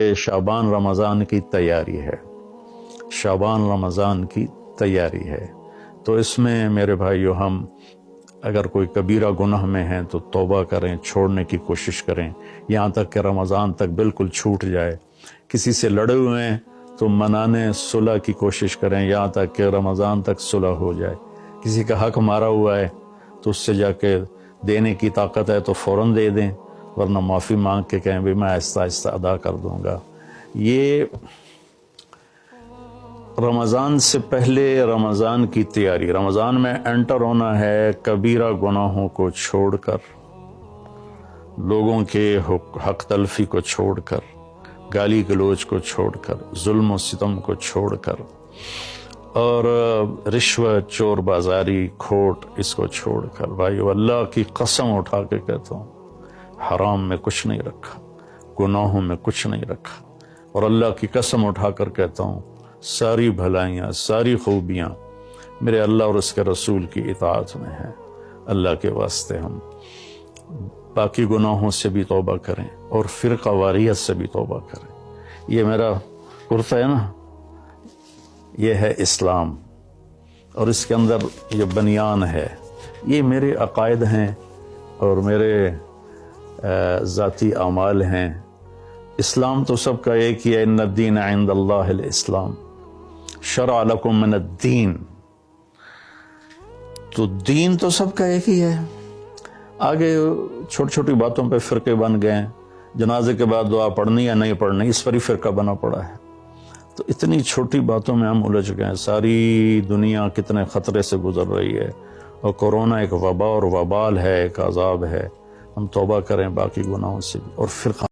شعبان رمضان کی تیاری ہے، شعبان رمضان کی تیاری ہے، تو اس میں میرے بھائیو ہم اگر کوئی کبیرہ گناہ میں ہیں تو توبہ کریں، چھوڑنے کی کوشش کریں یہاں تک کہ رمضان تک بالکل چھوٹ جائے۔ کسی سے لڑے ہوئے ہیں تو منانے صلح کی کوشش کریں یہاں تک کہ رمضان تک صلح ہو جائے۔ کسی کا حق مارا ہوا ہے تو اس سے جا کے دینے کی طاقت ہے تو فوراً دے دیں، ورنہ معافی مانگ کے کہیں بھی میں آہستہ آہستہ ادا کر دوں گا۔ یہ رمضان سے پہلے رمضان کی تیاری، رمضان میں انٹر ہونا ہے کبیرہ گناہوں کو چھوڑ کر، لوگوں کے حق تلفی کو چھوڑ کر، گالی گلوچ کو چھوڑ کر، ظلم و ستم کو چھوڑ کر، اور رشوت، چور بازاری، کھوٹ، اس کو چھوڑ کر۔ بھائیو اللہ کی قسم اٹھا کے کہتا ہوں، حرام میں کچھ نہیں رکھا، گناہوں میں کچھ نہیں رکھا، اور اللہ کی قسم اٹھا کر کہتا ہوں ساری بھلائیاں، ساری خوبیاں میرے اللہ اور اس کے رسول کی اطاعت میں ہیں۔ اللہ کے واسطے ہم باقی گناہوں سے بھی توبہ کریں اور فرقہ واریت سے بھی توبہ کریں۔ یہ میرا کرتا ہے نا، یہ ہے اسلام، اور اس کے اندر یہ بنیان ہے، یہ میرے عقائد ہیں اور میرے ذاتی اعمال ہیں۔ اسلام تو سب کا ایک ہی ہے، ان الدین عند اللہ الاسلام، شرع لکم من الدین، تو دین تو سب کا ایک ہی ہے۔ آگے چھوٹی چھوٹی باتوں پہ فرقے بن گئے ہیں، جنازے کے بعد دعا پڑھنی یا نہیں پڑھنی اس پر ہی فرقہ بنا پڑا ہے، تو اتنی چھوٹی باتوں میں ہم الجھ گئے ہیں۔ ساری دنیا کتنے خطرے سے گزر رہی ہے، اور کورونا ایک وبا اور وبال ہے، ایک عذاب ہے۔ ہم توبہ کریں باقی گناہوں سے بھی اور فرقہ